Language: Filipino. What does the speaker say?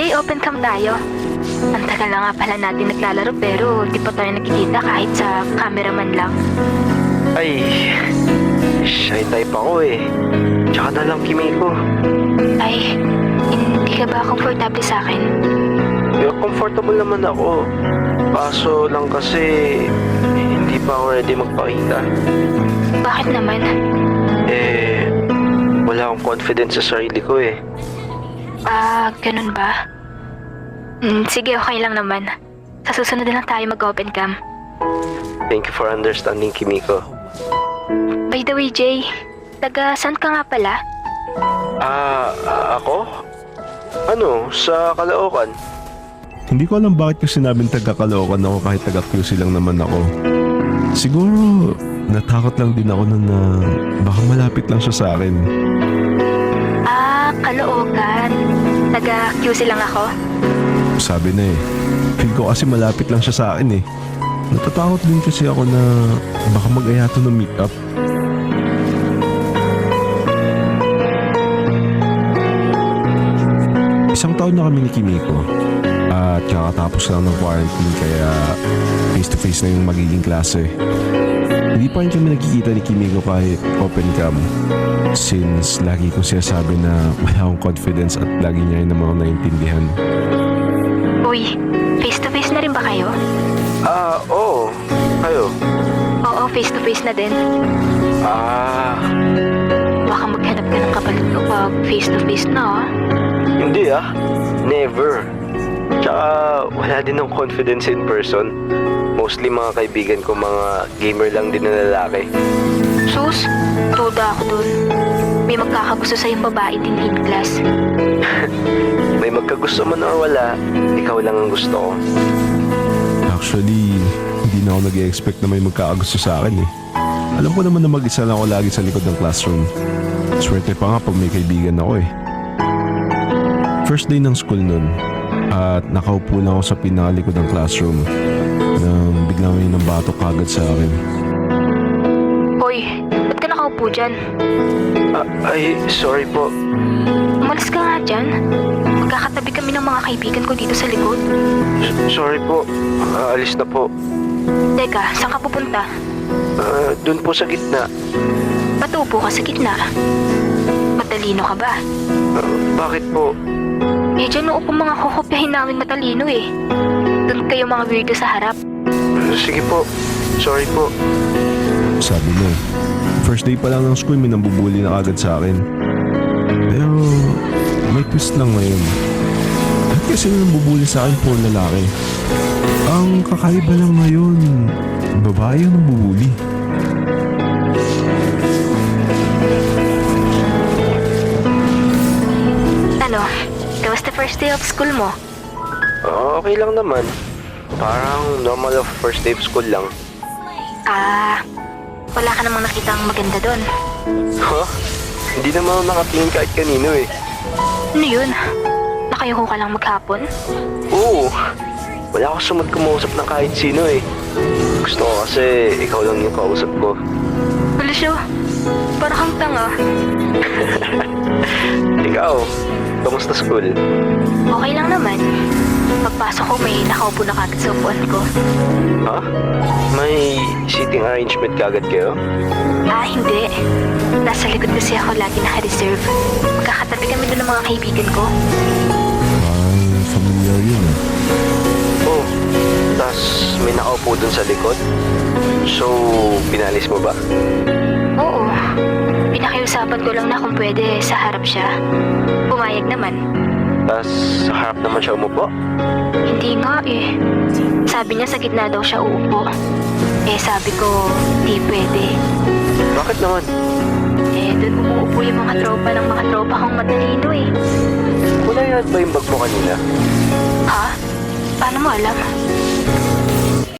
Jay, open cam tayo. Ang tagal na nga pala natin naglalaro pero di pa tayo nakikita kahit sa cameraman lang. Ay, shy type ako eh. Tsaka na lang Kimiko. Ay, hindi ka ba komportable sa akin? Pero comfortable naman ako. Kaso lang kasi hindi pa ako ready magpakita. Bakit naman? Wala akong confidence sa sarili ko eh. Ganun ba? Sige, okay lang naman. Sa susunod na lang tayo mag-open cam. Thank you for understanding, Kimiko. By the way, Jay, taga saan ka nga pala? Ako? Ano, sa Caloocan? Hindi ko alam bakit ko sinabing taga-Caloocan ako kahit taga-QC lang naman ako. Siguro, natakot lang din ako na baka malapit lang siya sa akin. Caloocan. Taga QC lang ako. Sabi na eh. Feel ko kasi malapit lang siya sa akin eh. Natatakot din kasi ako na baka mag-aya to ng meet-up. Isang taon na kami ni Kimiko. At kakatapos lang ng quarantine kaya face-to-face na yung magiging klase. Hindi pa rin kami nakikita ni Kimiko kahit open cam. Since lagi kong sinasabi na wala akong confidence at lagi niya yung mga naintindihan. Uy, face-to-face na rin ba kayo? Oo. Kayo? Oo, face-to-face na din. Baka maghanap ka ng kapalit ko pag face-to-face na, Hindi Never. Tsaka wala din ng confidence in person. Mostly mga kaibigan ko mga gamer lang din na lalaki. Sus, duda ako dun. May magkakagusto sa'yong babae din in class. May magkagusto man or wala, ikaw lang ang gusto ko. Actually, hindi na ako nag-expect na may magkakagusto sa akin eh. Alam ko naman na mag-isa lang ako lagi sa likod ng classroom. Swerte pa nga pag may kaibigan ako eh. First day ng school nun, at nakaupo na ako sa pinakalikod ng classroom nang biglang may nambatok kagad sa akin. Hoy, ba't ka nakaupo dyan? Ay, sorry po. Umalis ka nga dyan. Magkakatabi kami ng mga kaibigan ko dito sa likod. Sorry po. Alis na po. Teka, saan ka pupunta? Doon po sa gitna. Ba't upo ka sa gitna? Matalino ka ba? Bakit po? Dyan uupo mga kukopyahin namin matalino eh. Doon kayo mga weirdo sa harap. Sige po. Sorry po. Sabi na, first day pa lang ng school may nambubuli na agad sa akin. Pero may twist lang ngayon. At kasi nambubuli sa akin po lalaki. Ang kakaiba lang ngayon, babae ang nambubuli. Ano? Kamusta first day of school mo? Okay lang naman. Parang normal of first day of school lang. Wala ka namang nakitang maganda doon. Hindi naman ako nakatingin kahit kanino eh. Ano yun? Nakayuko ka lang maghapon? Oo. Wala ako sumad kumausap ng kahit sino eh. Gusto ko kasi ikaw lang yung kausap ko. Lucio, para kang tanga. Ikaw, kamusta school? Okay lang naman. Pagpasok ko may nakaupo na kagad sa upuan ko. May seating arrangement kagad kayo? Hindi. Nasa likod kasi ako lagi naka-reserve. Magkakatabi kami doon ng mga kaibigan ko. Familiar yun eh. Oh, tas may nakaupo dun sa likod? So, pinalis mo ba? Oo. Pinakiusapan ko lang na kung pwede sa harap siya. Pumayag naman. Tas sa harap naman siya umupo? Hindi nga eh. Sabi niya sa gitna daw siya uupo. Sabi ko, di pwede. Bakit naman? Doon umuupo yung mga tropa ng mga tropa kong matalino eh. Wala yan ba yung bag mo kanina? Ha? Paano mo alam?